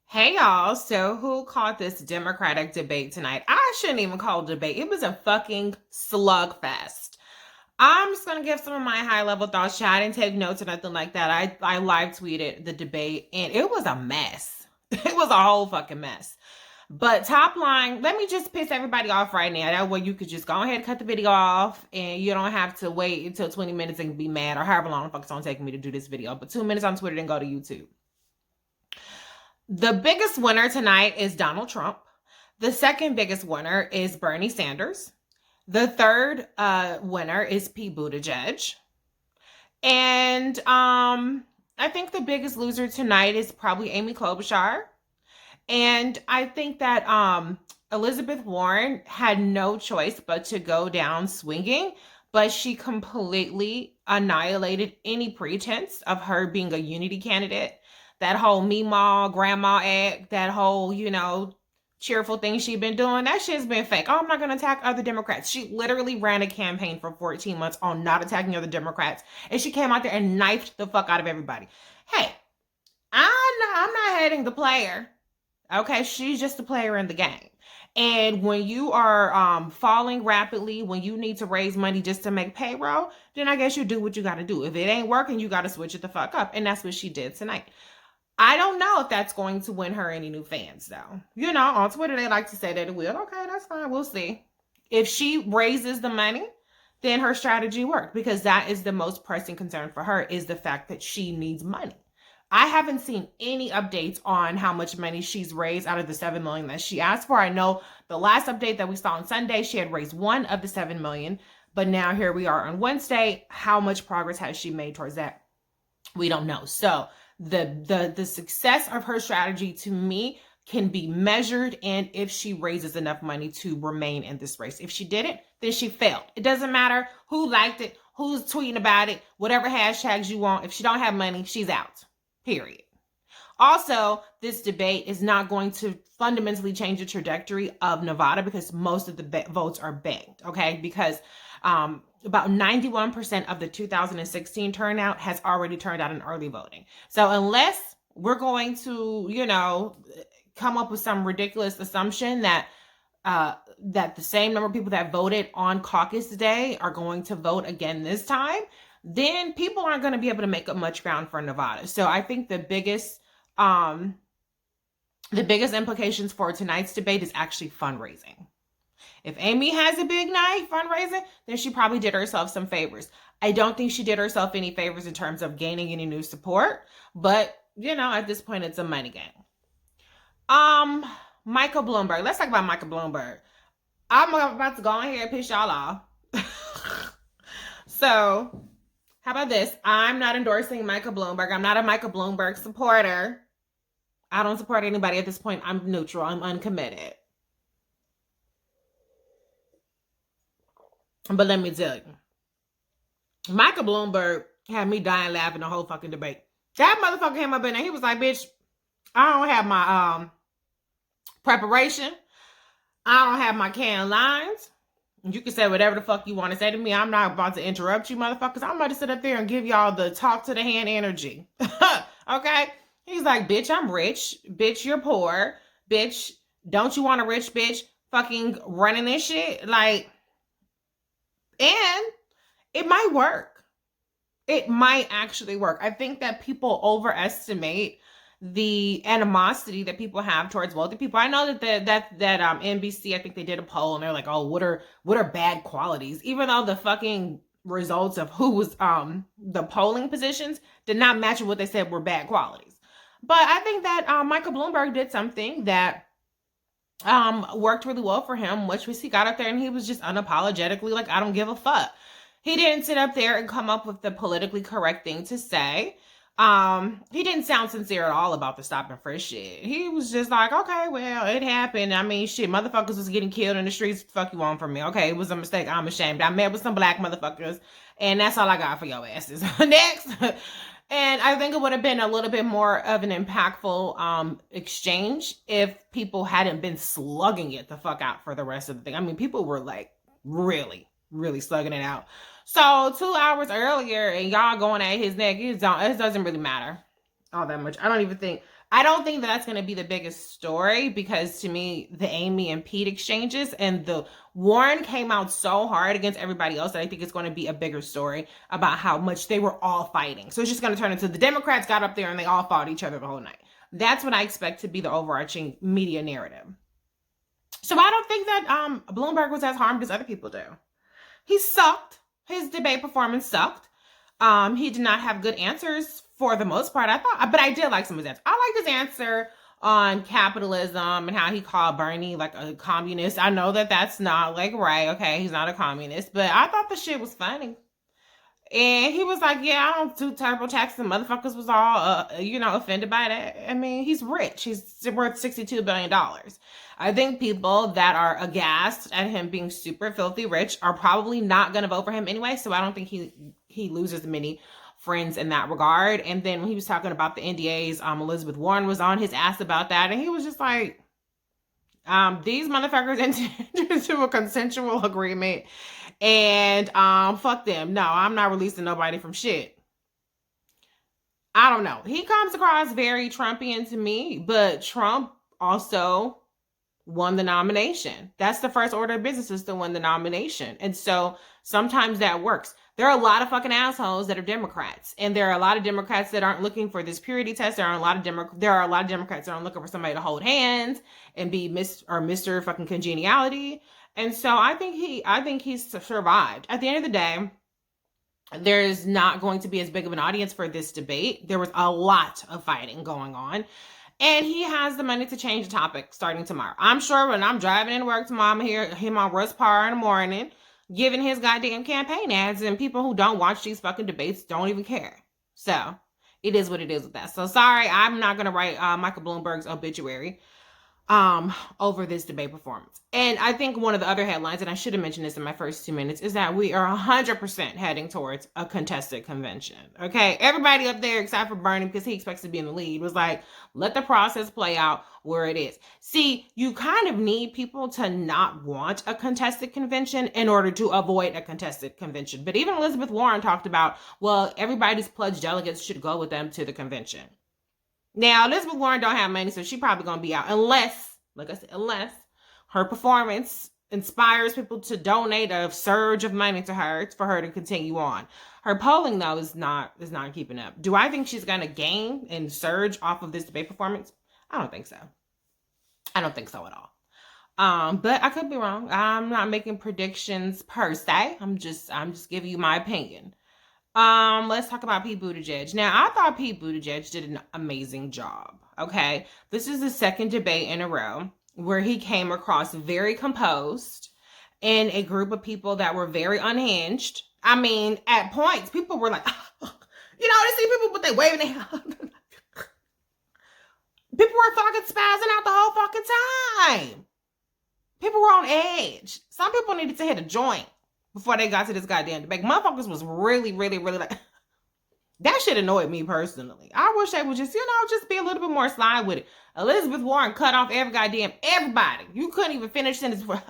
Hey y'all, so who called this Democratic debate tonight? I shouldn't even call it a debate. It was a fucking slugfest. I'm just gonna give some of my high level thoughts. I didn't take notes or nothing like that. I live tweeted the debate and it was a mess. It was a whole fucking mess. But top line, let me just piss everybody off right now. That way you could just go ahead and cut the video off and you don't have to wait until 20 minutes and be mad or however long the fuck it's gonna take me to do this video. But 2 minutes on Twitter, then go to YouTube. The biggest winner tonight is Donald Trump. The second biggest winner is Bernie Sanders. The third winner is Pete Buttigieg. And I think the biggest loser tonight is probably Amy Klobuchar. And I think that Elizabeth Warren had no choice but to go down swinging, but she completely annihilated any pretense of her being a unity candidate. That whole Meemaw, Grandma act, that whole, cheerful thing she's been doing, that shit's been fake. Oh, I'm not going to attack other Democrats. She literally ran a campaign for 14 months on not attacking other Democrats. And she came out there and knifed the fuck out of everybody. Hey, I'm not hating the player. Okay, she's just a player in the game. And when you are falling rapidly, when you need to raise money just to make payroll, then I guess you do what you got to do. If it ain't working, you got to switch it the fuck up. And that's what she did tonight. I don't know if that's going to win her any new fans, though. On Twitter, they like to say that it will. Okay, that's fine. We'll see. If she raises the money, then her strategy worked, because that is the most pressing concern for her, is the fact that she needs money. I haven't seen any updates on how much money she's raised out of the $7 million that she asked for. I know the last update that we saw on Sunday, she had raised one of the $7 million, but now here we are on Wednesday. How much progress has she made towards that? We don't know. So the success of her strategy, to me, can be measured and if she raises enough money to remain in this race. If she didn't, then she failed. It doesn't matter who liked it, who's tweeting about it, whatever hashtags you want. If she don't have money, she's out. Period. Also, this debate is not going to fundamentally change the trajectory of Nevada, because most of the votes are banked, okay? Because about 91% of the 2016 turnout has already turned out in early voting. So unless we're going to, come up with some ridiculous assumption that that the same number of people that voted on caucus day are going to vote again this time, then people aren't going to be able to make up much ground for Nevada. So I think the biggest implications for tonight's debate is actually fundraising. If Amy has a big night fundraising, then she probably did herself some favors. I don't think she did herself any favors in terms of gaining any new support, but at this point it's a money game. Michael Bloomberg. Let's talk about Michael Bloomberg. I'm about to go on here and piss y'all off. So, how about this? I'm not endorsing Michael Bloomberg. I'm not a Michael Bloomberg supporter. I don't support anybody at this point. I'm neutral. I'm uncommitted. But let me tell you, Michael Bloomberg had me dying laughing the whole fucking debate. That motherfucker came up in there. He was like, bitch, I don't have my preparation. I don't have my canned lines. You can say whatever the fuck you want to say to me. I'm not about to interrupt you, motherfuckers. I'm about to sit up there and give y'all the talk to the hand energy. Okay? He's like, bitch, I'm rich. Bitch, you're poor. Bitch, don't you want a rich bitch fucking running this shit? Like, and it might work. It might actually work. I think that people overestimate the animosity that people have towards wealthy people. I know that NBC, I think they did a poll and they're like, oh, what are bad qualities? Even though the fucking results of who was the polling positions did not match what they said were bad qualities. But I think that Michael Bloomberg did something that worked really well for him, which was he got up there and he was just unapologetically like, I don't give a fuck. He didn't sit up there and come up with the politically correct thing to say. He didn't sound sincere at all about the stop and frisk shit. He was just like, okay, well, it happened. I mean, shit, motherfuckers was getting killed in the streets. Fuck you on from me. Okay, it was a mistake. I'm ashamed. I met with some black motherfuckers, and that's all I got for your asses. Next. And I think it would have been a little bit more of an impactful exchange if people hadn't been slugging it the fuck out for the rest of the thing. I mean, people were like really, really slugging it out. So 2 hours earlier and y'all going at his neck, it doesn't really matter all that much. I don't even think I don't think that that's going to be the biggest story, because to me, the Amy and Pete exchanges and the Warren came out so hard against everybody else that I think it's going to be a bigger story about how much they were all fighting. So it's just going to turn into the Democrats got up there and they all fought each other the whole night. That's what I expect to be the overarching media narrative. So I don't think that Bloomberg was as harmed as other people do. He sucked. His debate performance sucked. He did not have good answers for the most part, I thought, but I did like some of his answers. I liked his answer on capitalism and how he called Bernie like a communist. I know that that's not like right. Okay, he's not a communist, but I thought the shit was funny. And he was like, yeah, I don't do TurboTax, and motherfuckers was all, offended by that. I mean, he's rich. He's worth $62 billion. I think people that are aghast at him being super filthy rich are probably not going to vote for him anyway. So I don't think he loses many friends in that regard. And then when he was talking about the NDAs, Elizabeth Warren was on his ass about that. And he was just like, these motherfuckers entered into a consensual agreement, and fuck them. No, I'm not releasing nobody from shit. I don't know. He comes across very Trumpian to me, but Trump also won the nomination. That's the first order of business, is to win the nomination. And so sometimes that works. There are a lot of fucking assholes that are Democrats, and there are a lot of Democrats that aren't looking for this purity test. There are a lot of Democrats that aren't looking for somebody to hold hands and be Mr. fucking congeniality. And so I think he's survived. At the end of the day, there's not going to be as big of an audience for this debate. There was a lot of fighting going on. And he has the money to change the topic starting tomorrow. I'm sure when I'm driving into work tomorrow, I'm going to hear him on Russ Parr in the morning giving his goddamn campaign ads, and people who don't watch these fucking debates don't even care. So it is what it is with that. So sorry, I'm not going to write Michael Bloomberg's obituary over this debate performance. And I think one of the other headlines, and I should have mentioned this in my first 2 minutes, is that we are 100% heading towards a contested convention. Okay, everybody up there except for Bernie, because he expects to be in the lead, was like, let the process play out where it is. See, you kind of need people to not want a contested convention in order to avoid a contested convention. But even Elizabeth Warren talked about, well, everybody's pledged delegates should go with them to the convention. Now, Elizabeth Warren don't have money, so she probably going to be out unless, like I said, unless her performance inspires people to donate a surge of money to her for her to continue on. Her polling, though, is not keeping up. Do I think she's going to gain and surge off of this debate performance? I don't think so. I don't think so at all. But I could be wrong. I'm not making predictions per se. I'm just giving you my opinion. Let's talk about Pete Buttigieg. Now, I thought Pete Buttigieg did an amazing job. Okay, this is the second debate in a row where he came across very composed in a group of people that were very unhinged. I mean, at points, people were like, they see people, but they waving their hand. People were fucking spazzing out the whole fucking time. People were on edge. Some people needed to hit a joint before they got to this goddamn debate. Motherfuckers was really, really, really like, that shit annoyed me personally. I wish they would just be a little bit more sly with it. Elizabeth Warren cut off everybody. You couldn't even finish sentence before.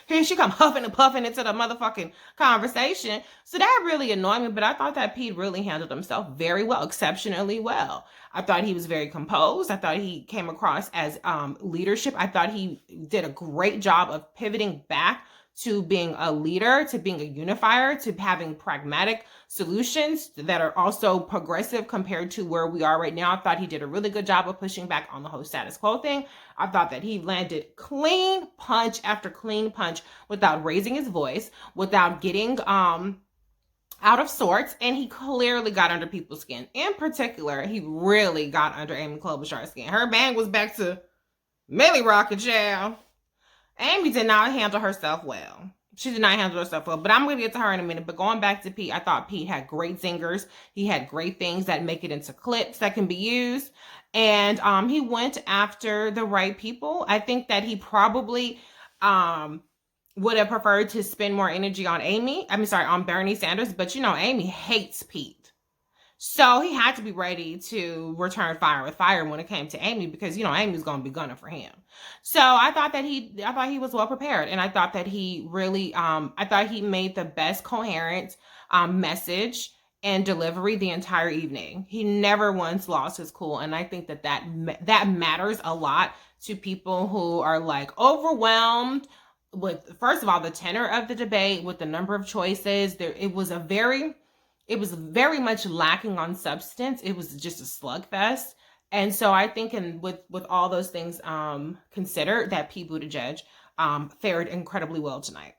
Here she come huffing and puffing into the motherfucking conversation. So that really annoyed me, but I thought that Pete really handled himself very well, exceptionally well. I thought he was very composed. I thought he came across as leadership. I thought he did a great job of pivoting back to being a leader, to being a unifier, to having pragmatic solutions that are also progressive compared to where we are right now. I thought he did a really good job of pushing back on the whole status quo thing. I thought that he landed clean punch after clean punch without raising his voice, without getting out of sorts, and he clearly got under people's skin. In particular, he really got under Amy Klobuchar's skin. Her bang was back to Millie Rocket Child. Amy did not handle herself well. She did not handle herself well, but I'm going to get to her in a minute. But going back to Pete, I thought Pete had great zingers. He had great things that make it into clips that can be used. And he went after the right people. I think that he probably would have preferred to spend more energy on on Bernie Sanders. But, Amy hates Pete. So he had to be ready to return fire with fire when it came to Amy, because, Amy's going to be gunning for him. So I thought he was well prepared. And I thought that he really, I thought he made the best coherent message and delivery the entire evening. He never once lost his cool, and I think that matters a lot to people who are like overwhelmed with, first of all, the tenor of the debate, with the number of choices. It was very much lacking on substance. It was just a slugfest. And so I think, with all those things considered, that Pete Buttigieg fared incredibly well tonight.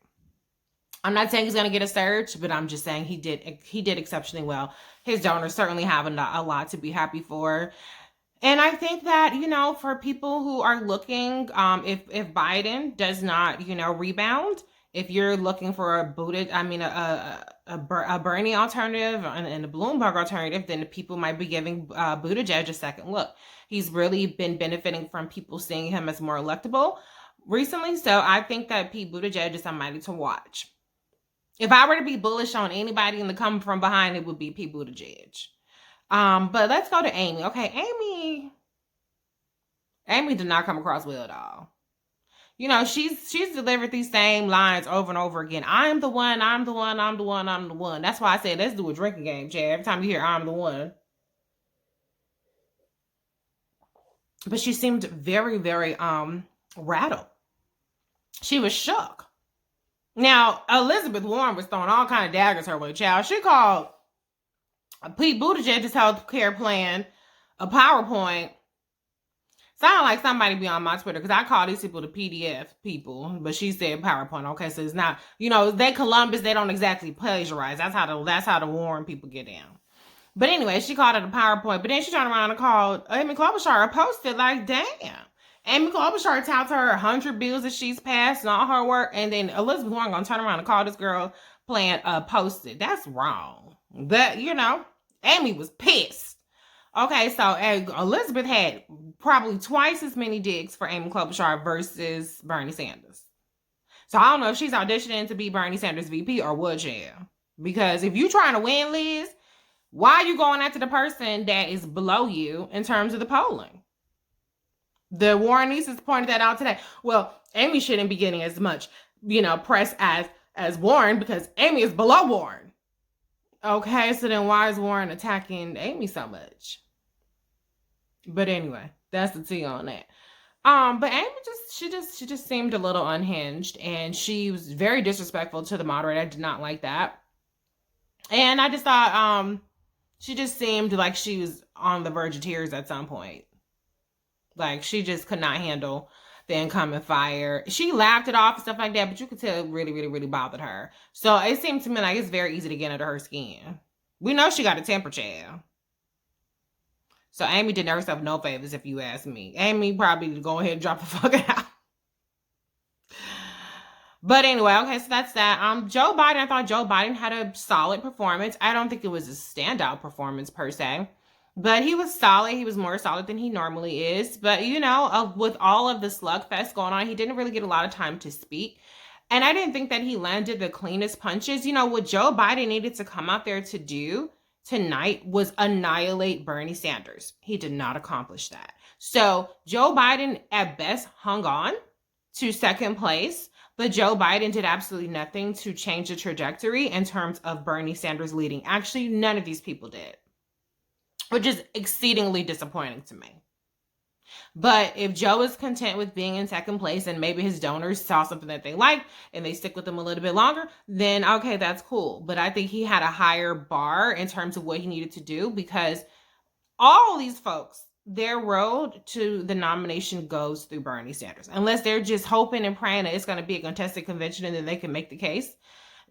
I'm not saying he's going to get a surge, but I'm just saying he did exceptionally well. His donors certainly have a lot to be happy for. And I think that, for people who are looking, if Biden does not, rebound, if you're looking for a Bernie alternative and a Bloomberg alternative, then people might be giving Buttigieg a second look. He's really been benefiting from people seeing him as more electable recently. So I think that Pete Buttigieg is somebody to watch. If I were to be bullish on anybody in the coming from behind, it would be Pete Buttigieg. But let's go to Amy. Okay, Amy did not come across well at all. She's delivered these same lines over and over again. I'm the one, I'm the one, I'm the one, I'm the one. That's why I said, let's do a drinking game, Jay. Every time you hear I'm the one. But she seemed very, very rattled. She was shook. Now, Elizabeth Warren was throwing all kind of daggers her way, child. She called Pete Buttigieg's health care plan a PowerPoint. Sound like somebody be on my Twitter, because I call these people the PDF people, but she said PowerPoint. Okay, so it's not, they Columbus, they don't exactly plagiarize. That's how the Warren people get down. But anyway, she called it a PowerPoint, but then she turned around and called Amy Klobuchar a post-it, like, damn. Amy Klobuchar touts her 100 bills that she's passed and all her work, and then Elizabeth Warren gonna turn around and call this girl plan post-it. That's wrong. That, Amy was pissed. Okay, so Elizabeth had probably twice as many digs for Amy Klobuchar versus Bernie Sanders. So I don't know if she's auditioning to be Bernie Sanders VP or what, yeah. Because if you're trying to win, Liz, why are you going after the person that is below you in terms of the polling? The Warrenistas pointed that out today. Well, Amy shouldn't be getting as much, press as Warren, because Amy is below Warren. Okay, so then why is Warren attacking Amy so much? But anyway, that's the tea on that. But Amy she just seemed a little unhinged, and she was very disrespectful to the moderator. I did not like that. And I just thought she just seemed like she was on the verge of tears at some point. Like, she just could not handle the incoming fire. She laughed it off and stuff like that, but you could tell it really, really, really bothered her. So it seemed to me like it's very easy to get under her skin. We know she got a temper, child. So Amy did herself no favors, if you ask me. Amy probably need to go ahead and drop the fuck out. But anyway, okay, so that's that. Joe Biden, I thought Joe Biden had a solid performance. I don't think it was a standout performance per se. But he was solid. He was more solid than he normally is. But, with all of the slugfest going on, he didn't really get a lot of time to speak. And I didn't think that he landed the cleanest punches. What Joe Biden needed to come out there to do tonight was annihilate Bernie Sanders. He did not accomplish that. So Joe Biden at best hung on to second place. But Joe Biden did absolutely nothing to change the trajectory in terms of Bernie Sanders leading. Actually, none of these people did. Which is exceedingly disappointing to me. But if Joe is content with being in second place and maybe his donors saw something that they liked and they stick with him a little bit longer, then okay, that's cool. But I think he had a higher bar in terms of what he needed to do, because all these folks, their road to the nomination goes through Bernie Sanders. Unless they're just hoping and praying that it's going to be a contested convention and then they can make the case.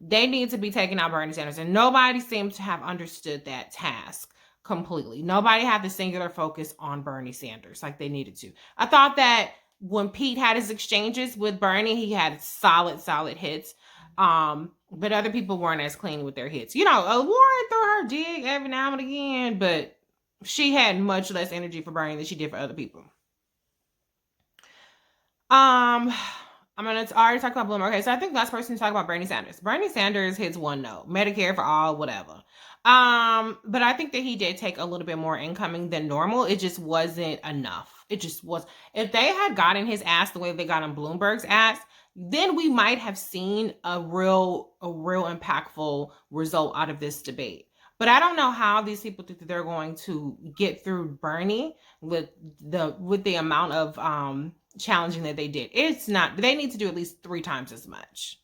They need to be taking out Bernie Sanders. And nobody seems to have understood that task completely. Nobody had the singular focus on Bernie Sanders like they needed to. I thought that when Pete had his exchanges with Bernie, he had solid hits. But other people weren't as clean with their hits. Warren threw her dig every now and again, but she had much less energy for Bernie than she did for other people. I'm going to already talk about Bloomberg. Okay, so I think last person to talk about Bernie Sanders. Bernie Sanders hits one note. Medicare for all, whatever. But I think that he did take a little bit more incoming than normal. It just wasn't enough. It just was. If they had gotten his ass the way they got on Bloomberg's ass, then we might have seen a real impactful result out of this debate. But I don't know how these people think that they're going to get through Bernie with the amount of challenging that they did. It's not. They need to do at least 3 times as much.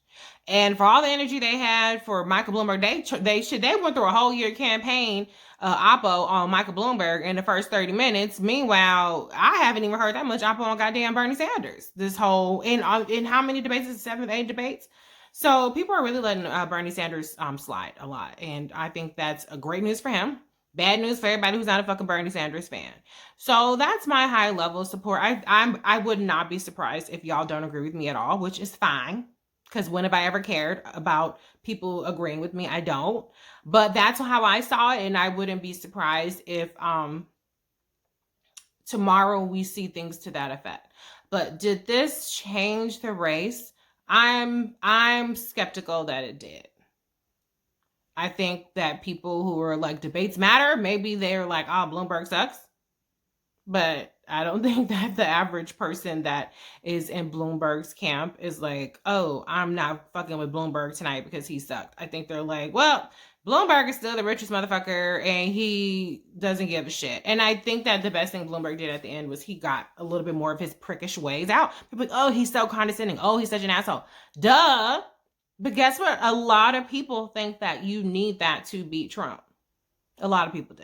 And for all the energy they had for Michael Bloomberg, they went through a whole year campaign oppo on Michael Bloomberg in the first 30 minutes. Meanwhile, I haven't even heard that much oppo on goddamn Bernie Sanders. This whole in how many debates? 7, 8 debates. So people are really letting Bernie Sanders slide a lot, and I think that's a great news for him. Bad news for everybody who's not a fucking Bernie Sanders fan. So that's my high level of support. I would not be surprised if y'all don't agree with me at all, which is fine. Because when have I ever cared about people agreeing with me? I don't. But that's how I saw it, and I wouldn't be surprised if tomorrow we see things to that effect. But did this change the race? I'm skeptical that it did. I think that people who are like, debates matter, maybe they're like, oh, Bloomberg sucks. But I don't think that the average person that is in Bloomberg's camp is like, oh, I'm not fucking with Bloomberg tonight because he sucked. I think they're like, well, Bloomberg is still the richest motherfucker and he doesn't give a shit. And I think that the best thing Bloomberg did at the end was he got a little bit more of his prickish ways out. People like, oh, he's so condescending. Oh, he's such an asshole. Duh. But guess what? A lot of people think that you need that to beat Trump. A lot of people do.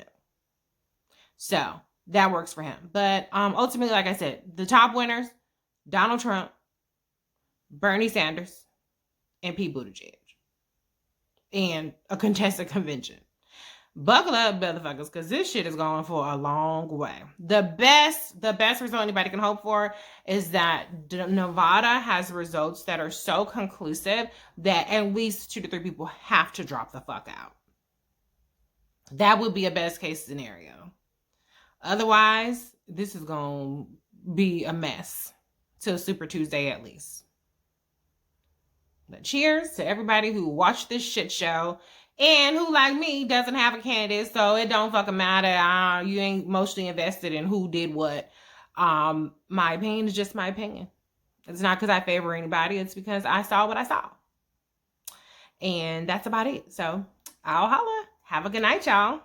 So that works for him. But ultimately, like I said, the top winners, Donald Trump, Bernie Sanders, and Pete Buttigieg. And a contested convention. Buckle up, motherfuckers, because this shit is going for a long way. The best result anybody can hope for is that Nevada has results that are so conclusive that at least 2 to 3 people have to drop the fuck out. That would be a best case scenario. Otherwise, this is going to be a mess till Super Tuesday at least. But cheers to everybody who watched this shit show and who, like me, doesn't have a candidate, so it don't fucking matter. You ain't mostly invested in who did what. My opinion is just my opinion. It's not because I favor anybody. It's because I saw what I saw. And that's about it. So I'll holla. Have a good night, y'all.